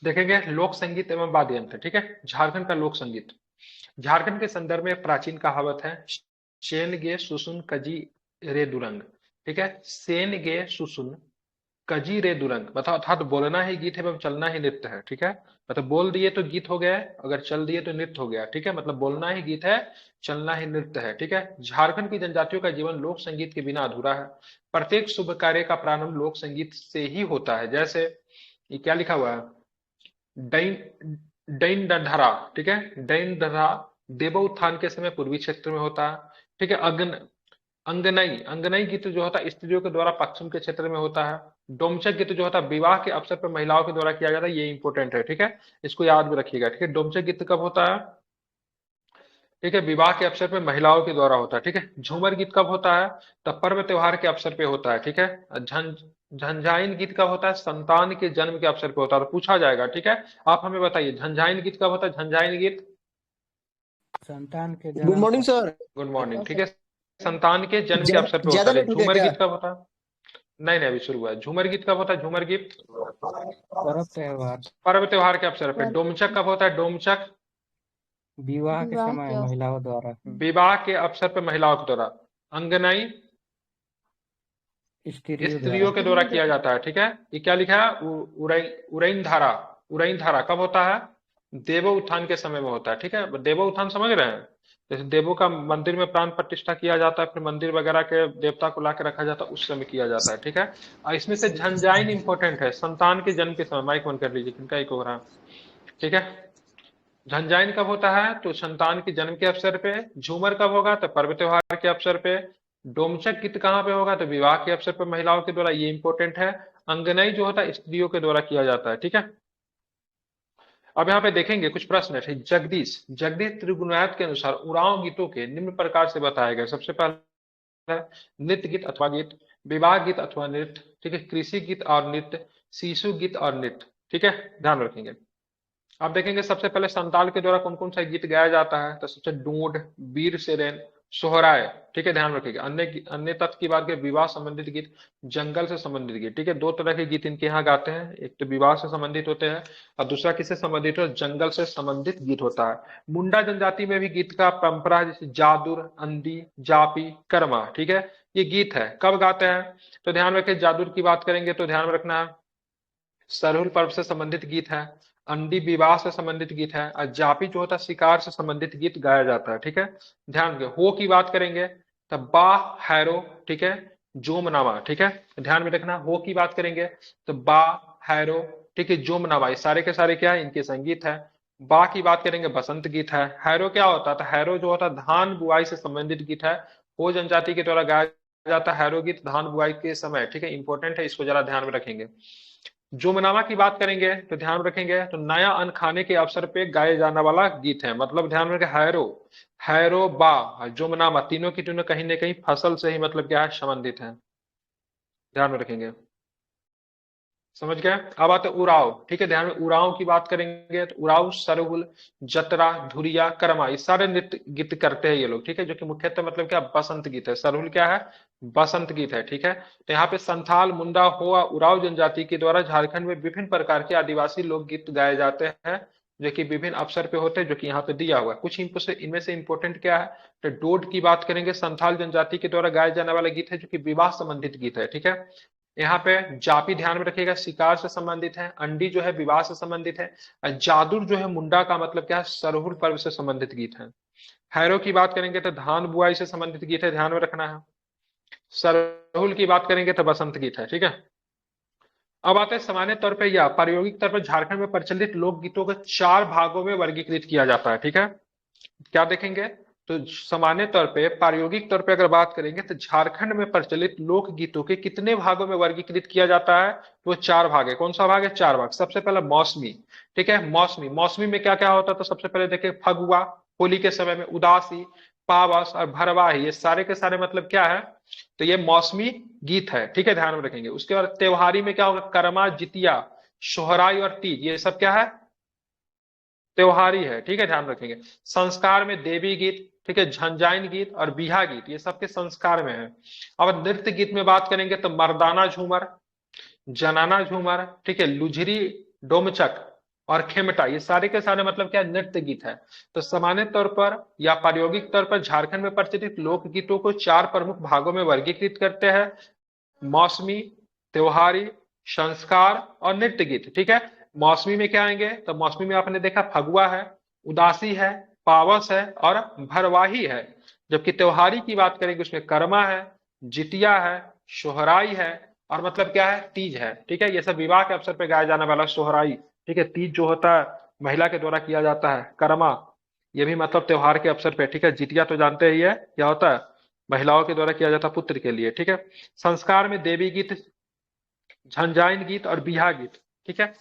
देखेंगे लोक संगीत एवं वाद्य यंत्र। ठीक है, झारखंड का लोक संगीत। झारखंड के संदर्भ में प्राचीन कहावत है, शेन गे सुसुन कजी रे दुरंग। ठीक है, सेन गे सुसुन कजी रे दुरंग, मतलब अर्थात बोलना ही गीत है एवं चलना ही नृत्य है। ठीक है, मतलब बोल दिए तो गीत हो गया, अगर चल दिए तो नृत्य हो गया। ठीक है, मतलब बोलना ही गीत है, चलना ही नृत्य है। ठीक है, झारखंड की जनजातियों का जीवन लोक संगीत के बिना अधूरा है। प्रत्येक शुभ कार्य का प्रारंभ लोक संगीत से ही होता है। जैसे ये क्या लिखा हुआ है, डैन डैन डंडहरा। ठीक है, डैन डंडहरा देव उत्थान के समय पूर्वी क्षेत्र में होता है। ठीक है, अंगनई अंगनई गीत जो होता है स्त्रियों के द्वारा पश्चिम के क्षेत्र में होता है। डोमचक गीत जो होता है विवाह के अवसर पर महिलाओं के द्वारा किया जाता है, ये इंपॉर्टेंट है। ठीक है, इसको याद में रखिएगा। ठीक है, डोमचक गीत कब होता है? ठीक है, विवाह के अवसर पर महिलाओं के द्वारा होता है। ठीक है, झूमर गीत कब होता है? तब पर्व त्योहार के अवसर पे होता है। ठीक है, झंझाइन गीत कब होता है? संतान के जन्म के अवसर पे होता है, तो पूछा जाएगा। ठीक है, आप हमें बताइए झंझाइन गीत कब होता है? झंझाइन गीत। संतान के गुड जन्म मॉर्निंग पर। सर। Good morning. ठीक है, संतान के जन्म के अवसर पे ज्यादा होता है। लेट हो गया झूमर क्या? गीत कब होता है? नहीं नहीं, अभी शुरू हुआ है। झूमर गीत कब होता है? झूमर गीत पर्व त्योहार। पर्व त्योहार के अवसर पे। डोमचक कब होता है? डोमचक विवाह के विवाह समय के अवसर। महिलाओं द्वारा। विवाह के अवसर पर महिलाओं के द्वारा। अंगनाई स्त्रियों स्त्रियों द्वारा। के द्वारा किया जाता है। ठीक है, ये क्या लिखा है? उरैन धारा। उरैन धारा कब होता है? देवो उत्थान के समय में होता है। ठीक है, देवो उत्थान समझ रहे हैं? जैसे देवों का मंदिर में प्राण प्रतिष्ठा किया जाता है, फिर मंदिर वगैरह के देवता को ला के रखा जाता है, उस समय किया जाता है। ठीक है, और इसमें से झंझाइन इंपॉर्टेंट है, संतान के जन्म के समय। माइक बंद कर लीजिए, किनका एक हो रहा है। ठीक है, झंझाइन कब होता है? तो संतान के जन्म के अवसर पे। झूमर कब होगा? तो पर्व त्योहार के अवसर पे। डोमचक गीत कहाँ पे होगा? तो विवाह के अवसर पर महिलाओं के द्वारा, ये इंपॉर्टेंट है। अंगनई जो होता है स्त्रियों के द्वारा किया जाता है। ठीक है, अब यहाँ पे देखेंगे कुछ प्रश्न है। जगदीश जगदीश त्रिगुणायत के अनुसार उरांव गीतों के निम्न प्रकार से बताए गए। सबसे पहला है नृत्य गीत अथवा गीत, विवाह गीत अथवा नृत्य। ठीक है, कृषि गीत और नृत्य, शिशु गीत और नृत्य। ठीक है, ध्यान रखेंगे। आप देखेंगे सबसे पहले संताल के द्वारा कौन कौन सा गीत गाया जाता है, तो सबसे ढूंढ, वीर सेरेन, सोहराय। ठीक है, ध्यान रखिएगा। अन्य अन्य तत्व की बात करें, विवाह संबंधित गीत, जंगल से संबंधित गीत। ठीक है, दो तरह के गीत इनके यहाँ गाते हैं, एक तो विवाह से संबंधित होते हैं और दूसरा किससे संबंधित हो? जंगल से संबंधित गीत होता है। मुंडा जनजाति में भी गीत का परंपरा है, जैसे जादुर, अंधी, जापी, कर्मा। ठीक है, ये गीत है, कब गाते हैं? तो ध्यान रखें, जादुर की बात करेंगे तो ध्यान में रखना है सरहुल पर्व से संबंधित गीत है, अंडी विवाह से संबंधित गीत है, और जापी जो होता है शिकार से संबंधित गीत गाया जाता है। ठीक है, ध्यान रखें। हो की बात करेंगे तो बा, हैरो। ठीक है, जोमनामा। ठीक है, ध्यान में रखना। हो की बात करेंगे तो बा, हैरो। ठीक है, जोमनामा, ये सारे के सारे क्या है? इनके संगीत है। बा की बात करेंगे बसंत गीत है। हैरो क्या होता है? तो हैरो जो होता है धान बुआई से संबंधित गीत है। हो जनजाति के द्वारा गाया जाता है हैरो गीत धान बुआई के समय। ठीक है, इंपॉर्टेंट है, इसको जरा ध्यान में रखेंगे। जुमनामा की बात करेंगे तो ध्यान रखेंगे, तो नया अन्न खाने के अवसर पे गाए जाने वाला गीत है। मतलब ध्यान रखें, हैरो, हैरो बा और जुमनामा, तीनों की तीनों कहीं ना कहीं फसल से ही मतलब क्या है? संबंधित है। ध्यान में रखेंगे, समझ गए? अब आते उराव। ठीक है, ध्यान में, उराव की बात करेंगे तो उराव, सरहुल, जतरा, धुरिया, कर्मा, ये सारे नृत्य गीत करते हैं ये लोग। ठीक है, जो कि मुख्यतः मतलब क्या? बसंत गीत है। सरहुल क्या है? बसंत गीत है। ठीक है, तो यहाँ पे संथाल, मुंडा, हो और उराव जनजाति के द्वारा झारखंड में विभिन्न प्रकार के आदिवासी लोकगीत गाए जाते हैं, जो कि विभिन्न अवसर पे होते हैं, जो कि यहाँ पे दिया हुआ है। कुछ इनमें से इंपॉर्टेंट क्या है? तो डोड की बात करेंगे, संथाल जनजाति के द्वारा गाए जाने वाला गीत है, जो कि विवाह संबंधित गीत है। ठीक है, यहाँ पे जापी ध्यान में रखिएगा, शिकार से संबंधित है। अंडी जो है विवाह से संबंधित है। और जादुर जो है मुंडा का मतलब क्या है? सरहुल पर्व से संबंधित गीत है। हैरो की बात करेंगे तो धान बुआई से संबंधित गीत है, ध्यान में रखना है। सरहुल की बात करेंगे तो बसंत गीत है। ठीक है, अब आते हैं सामान्य तौर पर या प्रायोगिक तौर पर झारखंड में प्रचलित लोकगीतों को चार भागों में वर्गीकृत किया जाता है। ठीक है, क्या देखेंगे? तो सामान्य तौर पे प्रायोगिक तौर पे अगर बात करेंगे तो झारखंड में प्रचलित लोक गीतों के कितने भागों में वर्गीकृत किया जाता है? तो वो चार भाग है। कौन सा भाग है? चार भाग। सबसे पहला मौसमी। ठीक है, मौसमी, मौसमी में क्या क्या होता है? तो सबसे पहले देखिए, फगुआ, होली के समय में, उदासी, पावस और भरवाही, ये सारे के सारे मतलब क्या है? तो ये मौसमी गीत है। ठीक है, ध्यान में रखेंगे। उसके बाद त्योहारी में क्या होगा? करमा, जितिया, सोहराई और तीज, ये सब क्या है? त्योहारी है। ठीक है, ध्यान रखेंगे। संस्कार में देवी गीत, ठीक है, झंझाइन गीत और बिहा गीत, ये सबके संस्कार में है। अब नृत्य गीत में बात करेंगे तो मर्दाना झूमर, जनाना झूमर, ठीक है, लुझरी, डोमचक, और खेमटा, ये सारे के सारे मतलब क्या, नृत्य गीत है। तो सामान्य तौर पर या प्रायोगिक तौर पर झारखंड में प्रचलित लोकगीतों को चार प्रमुख भागों में वर्गीकृत करते हैं: मौसमी, त्योहारी, संस्कार और नृत्य गीत। ठीक है, मौसमी में क्या आएंगे, तो मौसमी में आपने देखा फगुआ है, उदासी है, पावस है और भरवाही है। जबकि त्योहारी की बात करेंगे उसमें कर्मा है, जितिया है, सोहराई है और मतलब क्या है, तीज है। ठीक है, ये सब विवाह के अवसर पर गाया जाने वाला सोहराई। ठीक है, तीज जो होता है महिला के द्वारा किया जाता है। कर्मा, ये भी मतलब त्योहार के अवसर पे। ठीक है, जितिया तो जानते ही है क्या होता है, महिलाओं के द्वारा किया जाता है पुत्र के लिए। ठीक है, संस्कार में देवी गीत, झंझाइन गीत और बिहा गीत। ठीक है,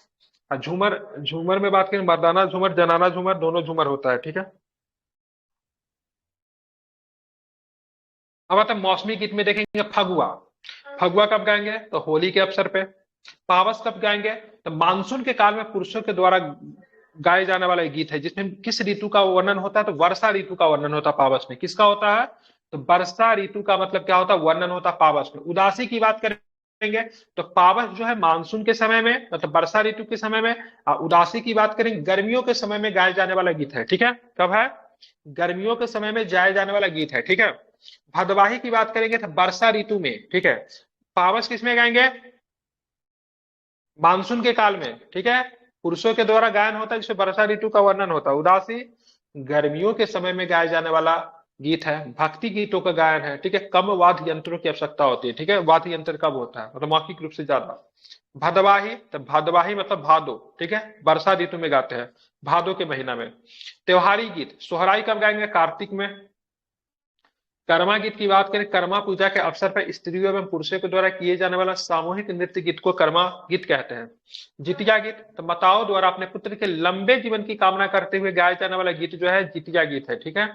और झूमर, झूमर में बात करें मर्दाना झूमर, जनाना झूमर, दोनों झूमर होता है। ठीक है, अब आता है मौसमी गीत में देखेंगे फगुआ। फगुआ कब गाएंगे, तो होली के अवसर पे। पावस कब गाएंगे, तो मानसून के काल में पुरुषों के द्वारा गाए जाने वाला एक गीत है, जिसमें किस ऋतु का वर्णन होता है, तो वर्षा ऋतु का वर्णन होता है पावस में। किसका होता है, तो वर्षा ऋतु का मतलब क्या होता है, वर्णन होता है पावस में। उदासी की बात करेंगे तो पावस जो है मानसून के समय में, मतलब वर्षा ऋतु के समय में। और उदासी की बात करेंगे गर्मियों के समय में गाए जाने वाला गीत है। ठीक है, कब है, गर्मियों के समय में गाए जाने वाला गीत है। ठीक है, भदवाही की बात करेंगे तो वर्षा ऋतु में। ठीक है, पावस किसमें गाएंगे, मानसून के काल में। ठीक है, पुरुषों के द्वारा गायन होता है जिसमें वर्षा ऋतु का वर्णन होता है। उदासी गर्मियों के समय में गाए जाने वाला गीत है। भक्ति गीतों का गायन है। ठीक है, कम वाद्य यंत्रों की आवश्यकता होती है। ठीक है, वाद्य यंत्र कब होता है, मतलब मौखिक रूप से ज्यादा। भदवाही, तो भदवाही मतलब भादो। ठीक है, वर्षा ऋतु में गाते हैं, भादो के महीना में। त्योहारी गीत, सोहराई कब गाएंगे, कार्तिक में। कर्मा गीत की बात करें, कर्मा पूजा के अवसर पर स्त्रियों एवं पुरुषों के द्वारा किए जाने वाला सामूहिक नृत्य गीत को कर्मा गीत कहते हैं। जितिया गीत, तो माताओं द्वारा अपने पुत्र के लंबे जीवन की कामना करते हुए गाया जाने वाला गीत जो है जितिया गीत है। ठीक है,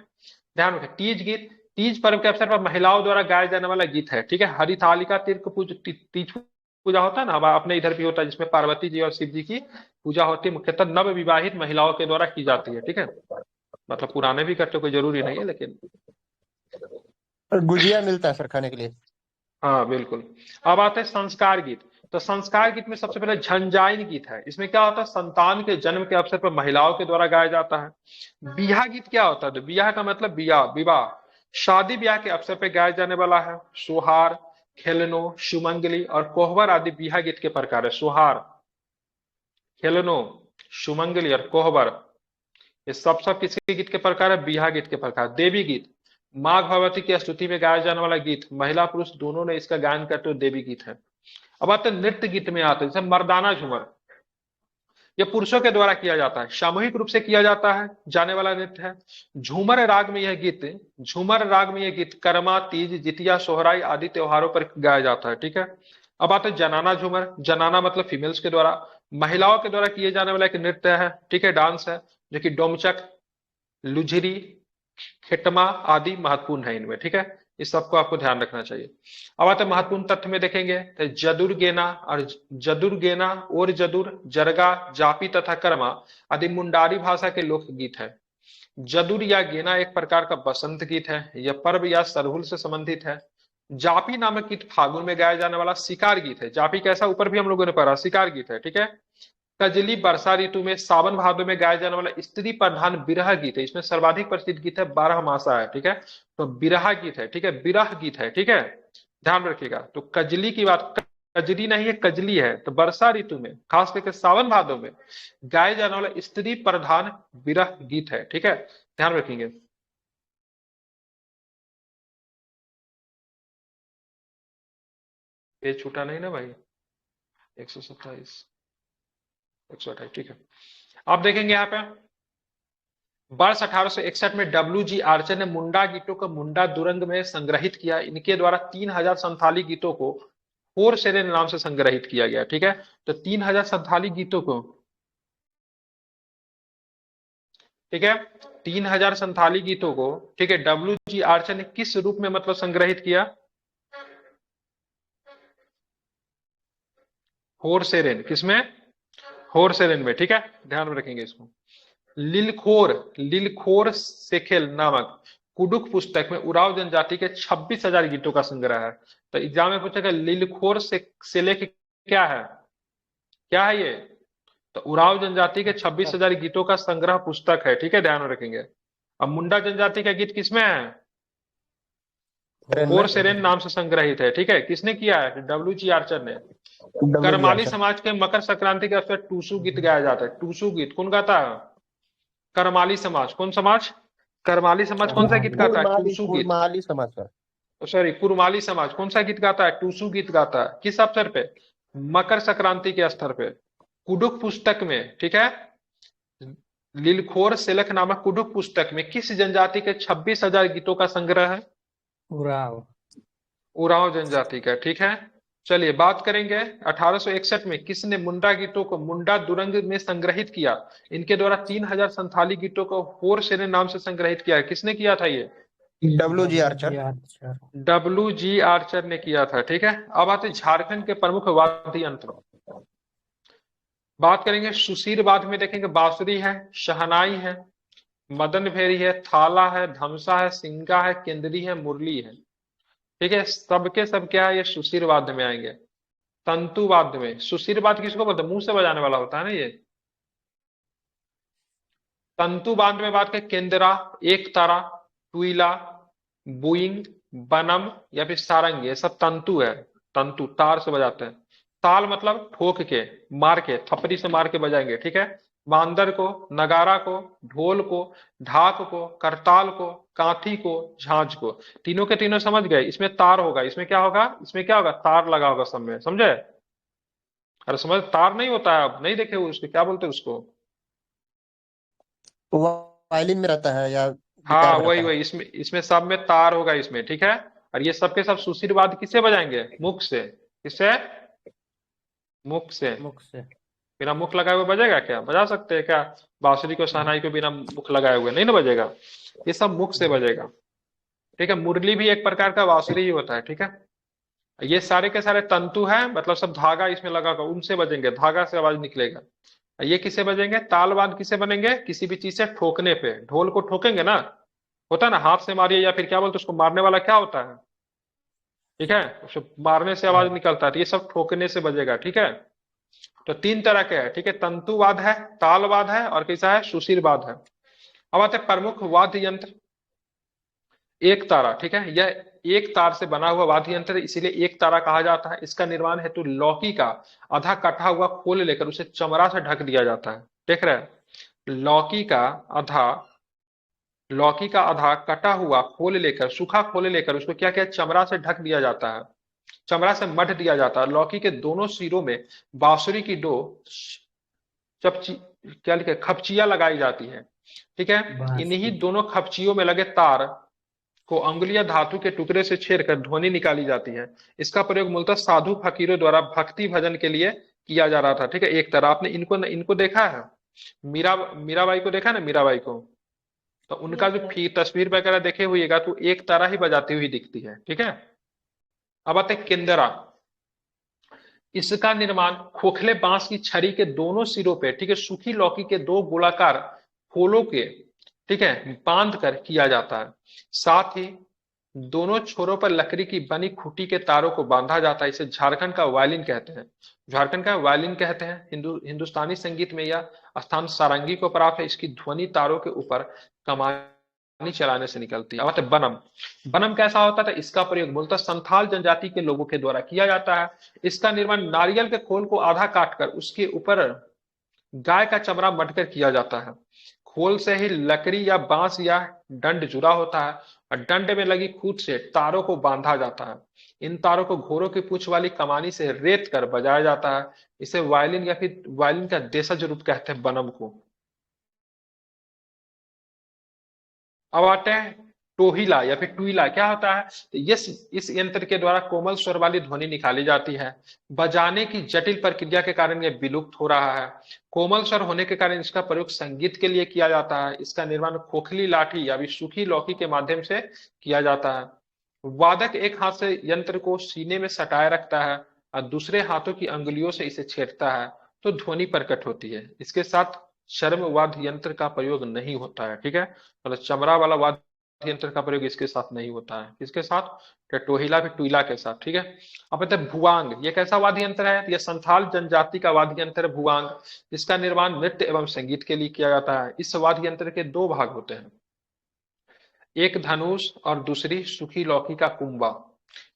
ध्यान रखें। तीज गीत, तीज पर्व के अवसर पर महिलाओं द्वारा गाया जाने वाला गीत है। ठीक है, हरितालिका तीज पूजा होता है ना, अपने इधर भी होता है, जिसमें पार्वती जी और शिव जी की पूजा होती है, मुख्यतः नव विवाहित महिलाओं के द्वारा की जाती है। ठीक है, मतलब पुराने भी करते, कोई जरूरी नहीं है लेकिन। और गुजिया मिलता है सर खाने के लिए। हाँ बिल्कुल। अब आते हैं संस्कार गीत। तो संस्कार गीत में सबसे पहले झंझाइन गीत है। इसमें क्या होता है, संतान के जन्म के अवसर पर महिलाओं के द्वारा गाया जाता है। बियाह गीत क्या होता है, तो बियाह का मतलब बियाह, विवाह, शादी ब्याह के अवसर पर गाया जाने वाला है। सोहार, खेलनो, सुमंगली और कोहबर आदि बियाह गीत के प्रकार है। सोहार, खेलनो, सुमंगली और कोहबर, ये सब किसके गीत के प्रकार है, बियाह गीत के प्रकार। देवी गीत, माँ भगवती की स्तुति में गाया जाने वाला गीत, महिला पुरुष दोनों ने इसका गायन करते हुए देवी गीत है। अब आते हैं नृत्य गीत में, आते हैं जैसे मर्दाना झूमर। यह पुरुषों के द्वारा किया जाता है, सामूहिक रूप से किया जाता है जाने वाला नृत्य है। झूमर राग में यह गीत, झूमर राग में यह गीत कर्मा, तीज, जितिया, सोहराई आदि त्योहारों पर गाया जाता है। ठीक है, अब आते हैं जनाना झूमर। जनाना मतलब फीमेल्स के द्वारा, महिलाओं के द्वारा किए जाने वाला एक नृत्य है। ठीक है, डांस है, जो कि डोमचक, लुझरी, खेटमा आदि महत्वपूर्ण है इनमें। ठीक है, इस सबको आपको ध्यान रखना चाहिए। अब आते हैं महत्वपूर्ण तथ्य में देखेंगे तो जदुर्गेना और जदुर्गेना और जदुर, जरगा, जापी तथा कर्मा आदि मुंडारी भाषा के लोकगीत है। जदुर या गेना एक प्रकार का बसंत गीत है, यह पर्व या सरहुल से संबंधित है। जापी नामक गीत फागुन में गाया जाने वाला शिकार गीत है। जापी कैसा, ऊपर भी हम लोगों ने पढ़ा, शिकार गीत है। ठीक है, कजली वर्षा ऋतु में, सावन भादो में गाया जाने वाला स्त्री प्रधान विरह गीत है। इसमें सर्वाधिक प्रसिद्ध गीत है बारह मासा है। ठीक है, तो विरह गीत है। ठीक है, विरह गीत है। ठीक है, ध्यान रखिएगा। तो कजली की बात, कजरी नहीं है, कजली है। तो वर्षा ऋतु में, खास करके सावन भादो में गाए जाने वाला स्त्री प्रधान विरह गीत है। ठीक है, ध्यान रखेंगे। पेज छूटा नहीं ना भाई, 127, 128। ठीक है, आप देखेंगे यहाँ पे वर्ष 1861 में डब्ल्यू.जी. आर्चर ने मुंडा गीतों को मुंडा दुरंग में संग्रहित किया। इनके द्वारा 3000 संथाली गीतों को फोर सेरेन नाम से संग्रहित किया गया। ठीक है, तो 3000 संथाली गीतों को, ठीक है, 3000 संथाली गीतों को, ठीक है, डब्ल्यू.जी. आर्चर ने किस रूप में मतलब संग्रहित किया, फोर सेरेन, किसमें, फोर सेरेन में। ठीक है, ध्यान में रखेंगे इसको। लिलखोर, लिलखोर सेखेल नामक कुडुक पुस्तक में उराव जनजाति के 26,000 गीतों का संग्रह है। तो एग्जाम में पूछेगा लिलखोर से लेके क्या है, क्या है ये, तो उरांव जनजाति के 26,000 गीतों का संग्रह पुस्तक है, ठीक है, ध्यान में रखेंगे। अब मुंडा जनजाति का गीत किसमें है? ट्रेन में फोर सेरेन नाम से संग्रहित है, ठीक है। किसने किया है? डब्ल्यू.जी. आर्चर ने। WG Karmali Archer. समाज के मकर संक्रांति के अवसर टूसू गीत गाया जाता है। टूसू गीत कौन गाता है? करमाली समाज। कौन समाज? करमाली समाज कौन सा गीत गाता है? कुरमाली टूसू गीत। कुरमाली समाज का। सॉरी, कुरमाली समाज कौन सा गीत गाता है? टूसू गीत गाता है। किस अवसर पे? मकर संक्रांति के स्तर पे। कुडुक पुस्तक में, ठीक है, लीलखोर सेलख नामक कुडुक पुस्तक में किस जनजाति के 26,000 गीतों का संग्रह है? उराव। उरांव जनजाति का, ठीक है। चलिए बात करेंगे 1861 में किसने मुंडा गीतों को मुंडा दुरंग में संग्रहित किया। इनके द्वारा 3,000 संथाली गीतों को फोर सेरेन नाम से संग्रहित किया है। किसने किया था ये? WG Archer. आर्चर। डब्ल्यू.जी. आर्चर ने किया था, ठीक है। अब आते हैं झारखंड के प्रमुख वाद्य यंत्र। बात करेंगे सुशीर वाद्य में, देखेंगे बांसुरी है, शहनाई है, मदन भेरी है, थाला है, धमसा है, सिंगा है, केंद्री है, मुरली है, ठीक है। सबके सब क्या है? ये सुशीर वाद्य में आएंगे। तंतु वाद्य में सुशीर वाद्य किसको बोलते हैं? मुंह से बजाने वाला होता है ना ये। तंतु वाद्य में बात करें केंद्रा, एक तारा, टुईला, बुइंग, बनम या फिर सारंग, ये सब तंतु है। तंतु तार से बजाते हैं। ताल मतलब ठोक के, मार के, थपड़ी से मार के बजाएंगे, ठीक है। मांदर को, नगारा को, ढोल को, ढाक को, करताल को, कांथी को, झांझ को, तीनों के तीनों समझ गए। इसमें तार होगा, इसमें क्या होगा? इसमें क्या होगा? तार लगा होगा सब में, समझे? अरे समझ, तार नहीं होता है, आप नहीं देखे हो उसको, क्या बोलते हैं उसको? वायलिन में रहता है या गिटार हाँ में वही रहता है? वही, इसमें सब में तार होगा इसमें, ठीक है। और ये सबके सब सुशीर वाद्य किससे बजाएंगे? मुख से। किससे? मुख से। मुख से। बिना मुख लगाए हुए बजेगा क्या? बजा सकते हैं क्या बांसुरी को, शहनाई को बिना मुख लगाए हुए? नहीं ना बजेगा, ये सब मुख से बजेगा, ठीक है। मुरली भी एक प्रकार का बांसुरी ही होता है, ठीक है। ये सारे के सारे तंतु हैं, मतलब सब धागा इसमें लगा होगा, उनसे बजेंगे, धागा से आवाज निकलेगा। ये किससे बजेंगे? तालवाद किससे बनेंगे? किसी भी चीज से ठोकने पे, ढोल को ठोकेंगे ना, होता है ना, हाथ से मारिए या फिर क्या बोलते हैं उसको, मारने वाला क्या होता है, ठीक है, उसको मारने से आवाज निकलता है, तो ये सब ठोकने से बजेगा, ठीक है। तो तीन तरह के है, ठीक है, तंतुवाद है, तालवाद है, और कैसा है? सुशीरवाद है। अब आते हैं प्रमुख वाद्य यंत्र। एक तारा, ठीक है, यह एक तार से बना हुआ वाद्य यंत्र है, इसीलिए एक तारा कहा जाता है। इसका निर्माण हेतु लौकी का आधा कटा हुआ खोल लेकर उसे चमड़ा से ढक दिया जाता है। देख रहे हैं, लौकी का आधा कटा हुआ खोल लेकर, सूखा खोल लेकर उसको क्या क्या चमड़ा से ढक दिया जाता है, चमड़ा से मढ़ दिया जाता है। लौकी के दोनों सिरों में बांसुरी की दो चपची क्या लिखे खपचियां लगाई जाती है, ठीक है। इन्हीं दोनों खपचियों में लगे तार को अंगुलिया धातु के टुकड़े से छेड़कर ध्वनि निकाली जाती है। इसका प्रयोग मूलतः साधु फकीरों द्वारा भक्ति भजन के लिए किया जा रहा था, ठीक है। एक तरह आपने इनको देखा है, मीराबाई को देखा ना, मीराबाई को, तो उनका जो तस्वीर वगैरह देखे हुएगा तो एक तरह ही बजाती हुई दिखती है, ठीक है। अब आते केंदरा। इसका निर्माण खोखले बांस की छड़ी के दोनों सिरों पे, ठीक है, सूखी लौकी के दो गोलाकार खोलों के, ठीक है, बांध कर किया जाता है। साथ ही दोनों छोरों पर लकड़ी की बनी खूंटी के तारों को बांधा जाता है। इसे झारखंड का वायलिन कहते हैं। झारखंड का वायलिन कहते हैं। हिंदुस्तानी संगीत में यह स्थान सारंगी को प्राप्त है। इसकी ध्वनि तारों के ऊपर कमानी चलाने से निकलती है। अब बनम। बनम कैसा होता था? इसका प्रयोग मूलतः संथाल जनजाति के लोगों के द्वारा किया जाता है। इसका निर्माण नारियल के खोल को आधा काटकर उसके ऊपर गाय का चमड़ा मढ़कर किया जाता है। खोल से ही लकड़ी या बांस या डंड जुड़ा होता है और डंड में लगी खूंट से तारों को बांधा जाता है। इन तारों को घोड़ों की पूंछ वाली कमानी से रेत कर बजाया जाता है। इसे वायलिन या फिर वायलिन का देशज रूप कहते हैं, बनम को। अब आते हैं टोहिला या फिर टुईला। क्या होता है? तो इस यंत्र के द्वारा कोमल स्वर वाली ध्वनि निकाली जाती है। बजाने की जटिल प्रक्रिया के कारण यह विलुप्त हो रहा है। कोमल स्वर होने के कारण इसका प्रयोग संगीत के लिए किया जाता है। इसका निर्माण खोखली लाठी या फिर सूखी लौकी के माध्यम से किया जाता है। वादक एक हाथ से यंत्र को सीने में सटाए रखता है और दूसरे हाथों की अंगुलियों से इसे छेड़ता है तो ध्वनि प्रकट होती है। इसके साथ चर्म वाद्य यंत्र का प्रयोग नहीं होता है, ठीक है। मतलब चमड़ा वाला वाद्य यंत्र का प्रयोग इसके साथ नहीं होता है। किसके साथ? टटोहिला भी टुइला के साथ, ठीक है। अब कहते हैं भुआंग, ये कैसा वाद्य यंत्र है? यह संथाल जनजाति का वाद्य यंत्र है भुआंग, जिसका निर्माण नृत्य एवं संगीत के लिए किया जाता है। इस वाद्य यंत्र के दो भाग होते हैं, एक धनुष और दूसरी सूखी लौकी का कुंबा,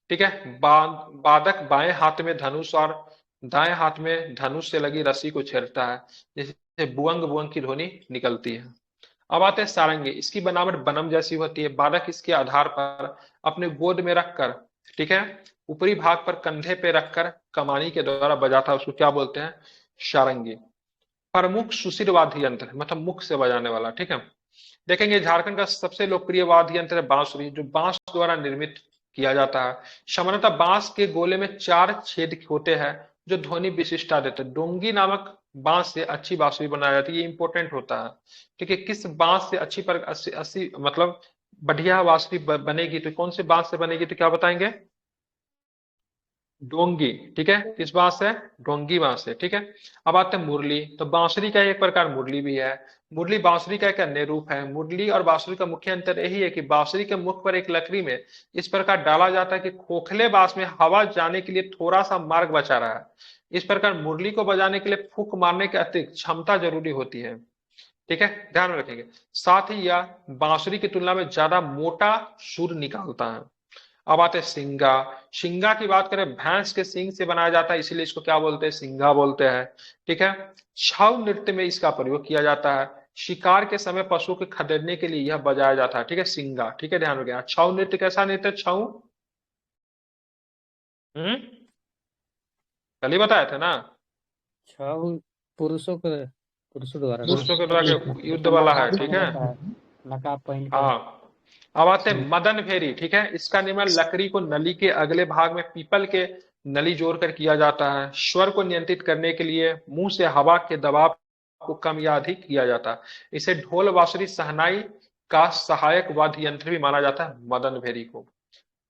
ठीक है। वादक बाएं हाथ में धनुष और दाएं हाथ में धनुष से लगी रस्सी को छेड़ता है, जिससे बुअंग बुअंग की ध्वनि निकलती है। अब आते हैं सारंगी, इसकी बनावट बनम जैसी होती है। बालक इसके आधार पर अपने गोद में रखकर, ठीक है, ऊपरी भाग पर कंधे पे रखकर कमानी के द्वारा बजाता है, उसको क्या बोलते हैं? सारंगी। प्रमुख सुशिर वाद्य यंत्र, मतलब मुख से बजाने वाला, ठीक है। देखेंगे झारखंड का सबसे लोकप्रिय वाद्य यंत्र है बांसुरी, जो बांस द्वारा निर्मित किया जाता है। सामान्यतः बांस के गोले में 4 छेद होते हैं जो ध्वनि विशिष्टता देते हैं। डोंगी नामक बांस से अच्छी बांसुरी बनाई जाती है, ये इंपॉर्टेंट होता है, ठीक है। किस बांस से अच्छी पर अस्सी मतलब बढ़िया बांसुरी बनेगी, तो कौन से बांस से बनेगी, तो क्या बताएंगे? डोंगी, ठीक है। किस बांस से? डोंगी बांस से, ठीक है। अब आते हैं मुरली, तो बांसुरी का एक प्रकार मुरली भी है। मुरली बांसुरी का एक अन्य रूप है। मुरली और बांसुरी का मुख्य अंतर यही है कि बांसुरी के मुख पर एक लकड़ी में इस प्रकार डाला जाता है कि खोखले बांस में हवा जाने के लिए थोड़ा सा मार्ग बचा रहा है। इस प्रकार मुरली को बजाने के लिए फूंक मारने के अतिरिक्त क्षमता जरूरी होती है, ठीक है, ध्यान में रखेंगे। साथ ही यह बांसुरी की तुलना में ज्यादा मोटा सुर निकालता है। अब आते हैं सिंगा। सिंगा की बात करें, भैंस के सींग से बनाया जाता है, इसीलिए इसको क्या बोलते हैं? सिंगा बोलते हैं, ठीक है। छऊ नृत्य में इसका प्रयोग किया जाता है। शिकार के समय पशु के खदेड़ने के लिए यह बजाया जाता है, ठीक है, सिंगा, ठीक है, ध्यान रखिएगा। छऊ नृत्य कैसा नृत्य है? छऊ कल ही बताए थे ना, छह पुरुषों द्वारा ना, पुरुषों के द्वारा युद्ध वाला है, नकाब ठीक पहन है। रहता है, नकाब पहन के। हाँ, अब आते हैं मदन फेरी, ठीक है। इसका निर्माण लकड़ी को नली के अगले भाग में पीपल के नली जोड़कर किया जाता है। स्वर को नियंत्रित करने के लिए मुंह से हवा के दबाव को कम या अधिक किया जाता है। इसे ढोल बांसुरी शहनाई का सहायक वाद्य यंत्र भी माना जाता है, मदन भेरी को,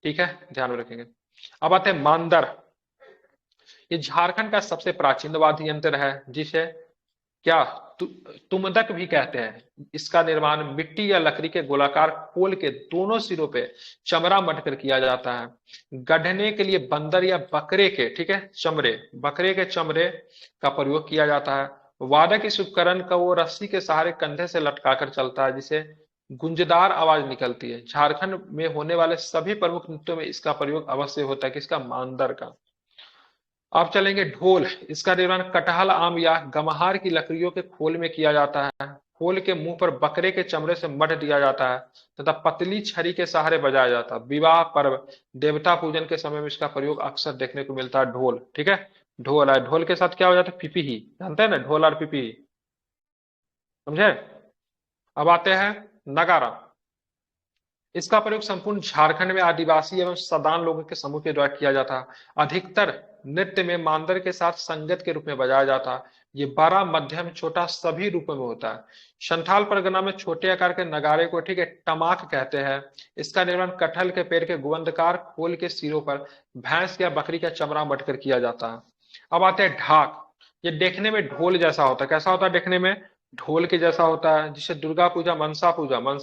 ठीक है, ध्यान में रखेंगे। अब आते हैं मांदर, ये झारखंड का सबसे प्राचीन वाद्य यंत्र है, जिसे क्या तुमदक भी कहते हैं। इसका निर्माण मिट्टी या लकड़ी के गोलाकार खोल के दोनों सिरों पे चमड़ा मढ़कर किया जाता है। गढ़ने के लिए बंदर या बकरे के, ठीक है, चमड़े, बकरे के चमड़े का प्रयोग किया जाता है। वादक इस उपकरण का वो रस्सी के सहारे कंधे से लटकाकर चलता है, जिसे गुंजदार आवाज निकलती है। झारखंड में होने वाले सभी प्रमुख नृत्यों में इसका प्रयोग अवश्य होता है, किसका? मांदर का। अब चलेंगे ढोल, इसका निर्माण कटहल, आम या गमहार की लकड़ियों के खोल में किया जाता है। खोल के मुंह पर बकरे के चमड़े से मढ़ दिया जाता है तथा पतली छड़ी के सहारे बजाया जाता है। विवाह पर्व, देवता पूजन के समय में इसका प्रयोग अक्सर देखने को मिलता है, ढोल, ठीक है। ढोल है, ढोल के साथ क्या हो जाता है? पिपीही, जानते हैं ना, ढोल और पिपीही, समझे। अब आते हैं नगारा, इसका प्रयोग संपूर्ण झारखंड में आदिवासी एवं सदान लोगों के समूह के द्वारा किया जाता है। अधिकतर नृत्य में मांदर के साथ संगत के रूप में बजाया जाता है। ये बड़ा, मध्यम, छोटा सभी रूपों में होता है। संथाल परगना में छोटे आकार के नगारे को, ठीक है, टमाक कहते हैं। इसका निर्माण कटहल के पेड़ के गोंदकार खोल के सिरों पर भैंस या बकरी का चमड़ा मटकर किया जाता है। अब आते हैं ढाक, ये देखने में ढोल जैसा होता है। कैसा होता है देखने में? ढोल के जैसा होता है, जिसे दुर्गा पूजा, मनसा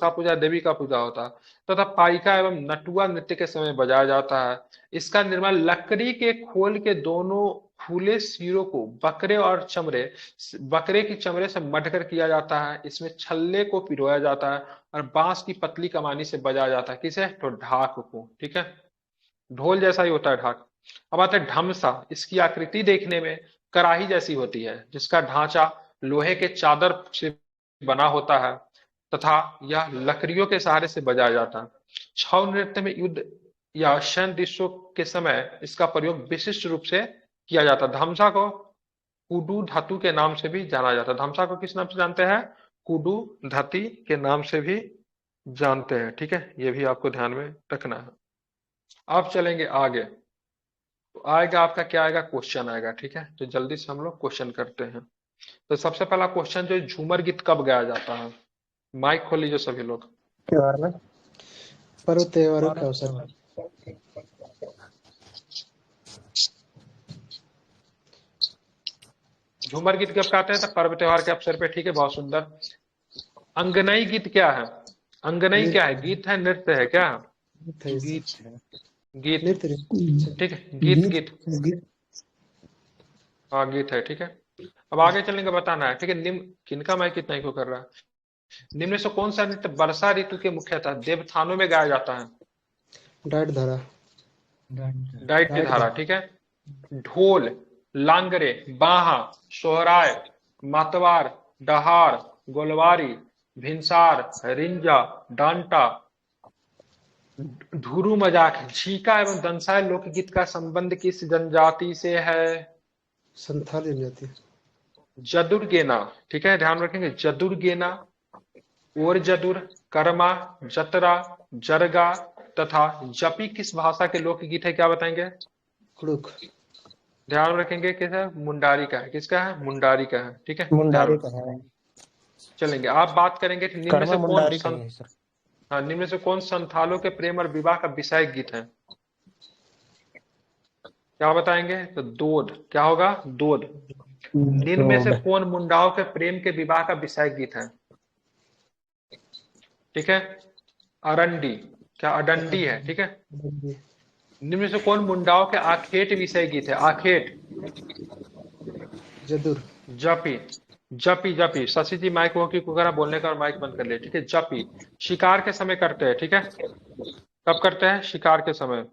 पूजा देवी का पूजा होता है तथा पाइका एवं नटुआ नृत्य के समय बजाया जाता है। इसका निर्माण लकड़ी के खोल के दोनों खुले सिरों को बकरे की चमड़े से मढ़कर किया जाता है। इसमें छल्ले को पिरोया जाता है और बांस की पतली कमानी से बजाया जाता है। किसे? तो ढाक को, ठीक है, ढोल जैसा ही होता है ढाक। अब आता है ढमसा, इसकी आकृति देखने में कराही जैसी होती है, जिसका ढांचा लोहे के चादर से बना होता है तथा यह लकड़ियों के सहारे से बजाया जाता है। छऊ नृत्य में युद्ध या शयन दृश्यों के समय इसका प्रयोग विशिष्ट रूप से किया जाता है। धमसा को कुडू धातु के नाम से भी जाना जाता है। धमसा को किस नाम से जानते हैं? कुडू धाती के नाम से भी जानते हैं, ठीक है, ये भी आपको ध्यान में रखना है। अब चलेंगे आगे, तो आएगा आपका क्या आएगा? क्वेश्चन आएगा, ठीक है। तो जल्दी से हम लोग क्वेश्चन करते हैं। तो सबसे पहला क्वेश्चन जो झूमर गीत कब गाया जाता है? माइक खोल लीजिए सभी लोग। त्योहार में, पर्व त्योहारों के अवसर पर। झूमर गीत कब गाते हैं? तो पर्व त्योहार के अवसर पे, ठीक है, बहुत सुंदर। अंगनई गीत क्या है? अंगनई क्या है? गीत है, नृत्य है क्या? नृत्य है, गीत, अच्छा। गीत, नृत्य अच्छा। ठीक है, गीत गीत, गीत हाँ गीत है, ठीक है। अब आगे चलेंगे, बताना है, ठीक है। निम्न, किनका माइक कितना इको कर रहा है? निम्न में से कौन सा नृत्य वर्षा ऋतु के मुख्यतः देवथानों में गाया जाता है? डाट धारा। डाइट की डाट धारा, धारा। ठीक है। ढोल, लांगरे, बाहा, सोहराय, मातवार, डहार, गोलवारी, भिनसार, रिंजा, डांटा, धुरु मजाक, झीका एवं दंसाई लोकगीत का संबंध किस जनजाति से है? संथाल जनजाति। जदुर्गेना, ठीक है, ध्यान रखेंगे, जदुर्गेना, और जदुर, कर्मा, जतरा, जरगा तथा जपी किस भाषा के लोकगीत है? क्या बताएंगे? कुड़ुक। ध्यान रखेंगे, किसका? मुंडारी का है। किसका है? मुंडारी का है, ठीक है, ध्यान मुंडारी रखें। का है। चलेंगे, आप बात करेंगे कि निम्न में कर्मा से कौन मुंडारी का ही संत, है सर। हाँ, निम्न में से कौन संथालों के प्रेम और विवाह का विषय गीत है? क्या बताएंगे? तो दोद, क्या होगा? दोद। निम्न में से दोड। कौन मुंडाओं के प्रेम के विवाह का विषय गीत है? ठीक है, अरंडी, क्या अडंडी है, ठीक है। निम्न में से कौन मुंडाओं के आखेट विषय गीत है? आखेट, जदुर। जपी, जपी, जपी, शशि जी माइक वो की कुकरा बोलने का और माइक बंद कर ले, ठीक है। जपी शिकार के समय करते हैं, ठीक है। कब करते हैं? शिकार के समय,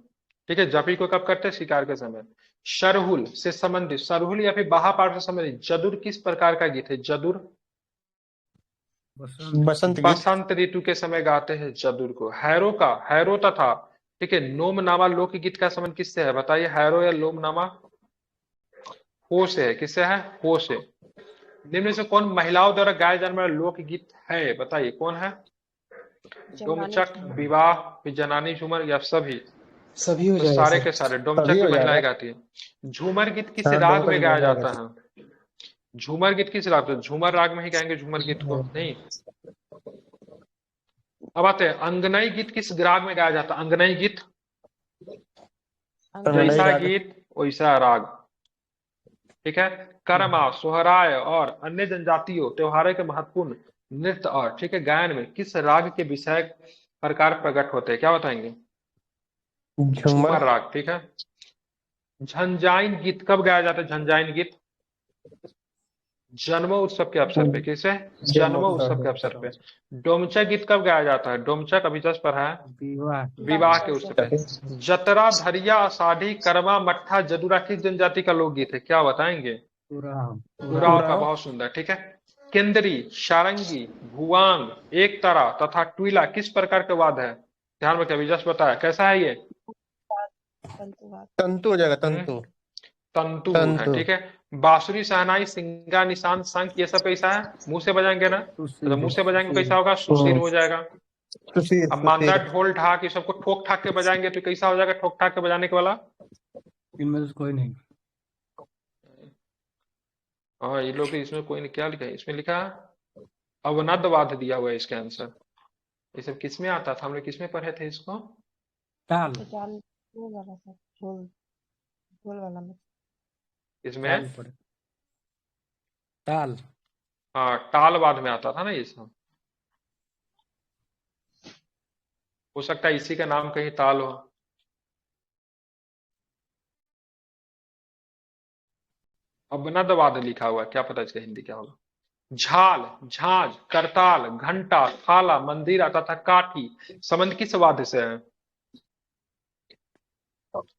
ठीक है। जपी को कब करते हैं? शिकार के समय। सरहुल से संबंधित, सरहुल या फिर बाहा से संबंधित जदुर किस प्रकार का गीत है? जदुर बसंत गीत। बसंत ऋतु के समय गाते हैं जदुर को। हैरो का, हैरो तथा, ठीक है, लोमनामा लोकगीत का संबंध किससे है? बताइए, हैरो या लोमनामा? हो से है। किससे है? हो से। निम्न में से कौन महिलाओं द्वारा गाया जाने वाला लोकगीत है? बताइए कौन है? डोमचक, विवाह, जनानी झूमर या सभी? सभी हो तो जाएगा सारे सर। के सारे सभी डोमचक भी हो महिलाएं जाएगा। गाती है। झूमर गीत किस हाँ, राग डोमकच में गाया महिला जाता गाती। है? झूमर गीत किस राग में? झूमर राग में ही गाएंगे झूमर गीत को, नहीं। अब आते हैं, अंगनई गीत किस राग में गाया जाता है? अंगनई गीत, अंगनई जैसा राग। गीत वैसा राग, ठीक है। कर्मा, सोहराय और अन्य जनजातियों त्योहारों के महत्वपूर्ण नृत्य और, ठीक है, गायन में किस राग के विषय प्रकार प्रकट होते हैं? क्या बताएंगे? झूमर। झूमर राग, ठीक है। झंझाइन गीत कब गाया जाता है? झंझाइन गीत जन्म उत्सव के अवसर पे। किसे? जन्म उत्सव के अवसर पे। डोमचक गीत कब गाया जाता है? डोमचक अभी जस्ट पढ़ा है, विवाह विवाह के उत्सव पे। जतरा, धरिया, आषाढ़ी, कर्मा, मट्ठा, जदुरा किस जनजाति का लोकगीत है? क्या बताएंगे? उराव उराव का। बहुत सुंदर, ठीक है। केंद्री, सारंगी, भुवांग, एक तारा तथा ट्विला किस प्रकार के वाद्य है? ध्यान रखिए, अभी जस्ट बताया, कैसा है ये? तंतु हो जाएगा। हम्म, तंतु। तंतु है, तंतु। ठीक है। बांसुरी, शहनाई, सिंगा, निशान, शंख, ये सब कैसा है? मुंह से बजाएंगे ना, तो मुंह से बजाएंगे कैसा होगा? सुशील हो जाएगा। सुशीर। अब मांदा, ढोल, ढाक, ये सबको ठोक ठाक के बजाएंगे तो कैसा हो जाएगा? ठोक ठाक के बजाने के वाला। इनमें से कोई नहीं। हाँ, ये लोग इसमें कोई नहीं, क्या लिखा है इसमें? लिखा है अवनद वाद्य दिया हुआ है इसके आंसर। ये सब किसमें आता था? हम लोग किसमें पढ़े थे इसको? ताल इसमें, पर ताल। हाँ, टाल वाद्य में आता था ना ये सब। हो सकता है इसी का नाम कहीं ताल हो। अवनद वाद्य लिखा हुआ है, क्या पता इसका हिंदी क्या होगा। झाल, झांझ, करताल, घंटा, थाला, मंदिरा तथा काठी संबंध किस वाद्य से है?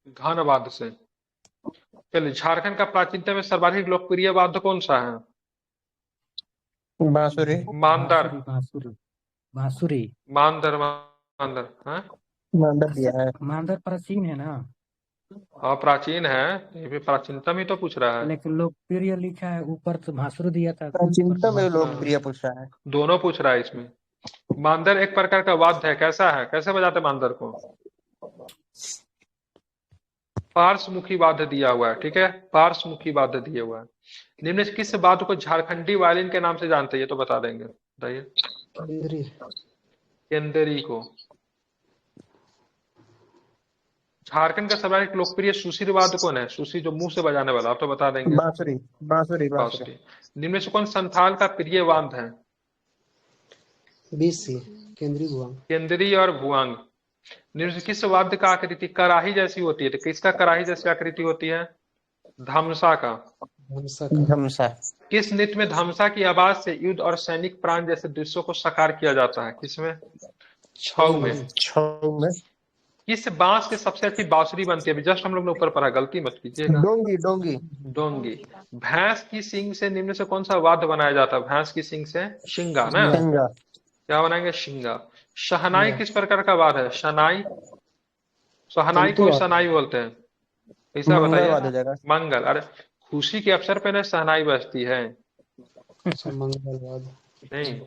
घन वाद्य से। चलिए, झारखंड का प्राचीनतम में सर्वाधिक लोकप्रिय वाद्य कौन सा है? बांसुरी। मांदर, बांसुरी बांसुरी। मांदर, मांदर, हाँ। मांडर दिया है। मांदर प्राचीन है ना, हाँ, प्राचीन है, ये भी प्राचीनतम ही तो पूछ रहा है। लेकिन लोकप्रिय लिखा है ऊपर, तो भासुर दिया था। प्राचीनतम हाँ, लोकप्रिय पूछ रहा है। दोनों पूछ रहा है इसमें। मांदर एक प्रकार का वाद्य है, कैसा है? कैसे बजाते मांदर को? पार्श्वमुखी वाद्य दिया हुआ है, ठीक है, पार्श्वमुखी वाद्य दिया हुआ है। निम्न से किस वाद्य को झारखंडी वायलिन के नाम से जानते हैं? ये तो बता देंगे, बताइए। केंद्री। केंदरी को। झारखंड का सर्वाधिक लोकप्रिय सुशील वाद्य कौन है? सुशील जो मुंह से बजाने वाला, आप तो बता देंगे। बांसुरी। बांसुरी। बांसुरी। बांसुरी। निम्न में से कौन संथाल का प्रिय वाद्य है? BC केंद्रीय भुवंग। केंद्रीय और भुवंग। निम्न से किस वाद्य का आकृति कराही जैसी होती है? तो किसका कराही जैसी आकृति होती है? धमसा का। धमसा का। धमसा। किस नृत्य में धमसा की आवाज से युद्ध और सैनिक प्राण जैसे दृश्यों को साकार किया जाता है? किसमें? छऊ में। छऊ में। किस बांस की सबसे अच्छी बांसुरी बनती है? अभी जस्ट हम लोग ने ऊपर पढ़ा, गलती मत कीजिएगा। डोंगी डोंगी। डोंगी। भैंस की सींग से निम्न से कौन सा वाद्य बनाया जाता है? भैंस की सींग से शिंगा ना। सिंगा। क्या बनाएंगे? शिंगा। शहनाई किस प्रकार का वाद्य है? शहनाई। शहनाई को तंतु वाद्य। शहनाई बोलते हैं। ऐसा मंगल बताइए। वाद हो जाएगा। मंगल। अरे खुशी के अवसर पे ना शहनाई बजती है। अच्छा मंगलवाद। नहीं,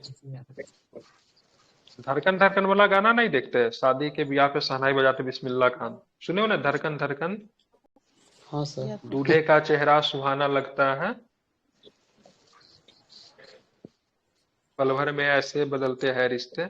धड़कन धड़कन वाला गाना नहीं देखते? शादी के ब्याह पे शहनाई बजाते बिस्मिल्लाह खान, सुने हो ना? धड़कन धड़कन। हाँ सर। दूल्हे का चेहरा सुहाना लगता है, पल भर में ऐसे बदलते हैं रिश्ते।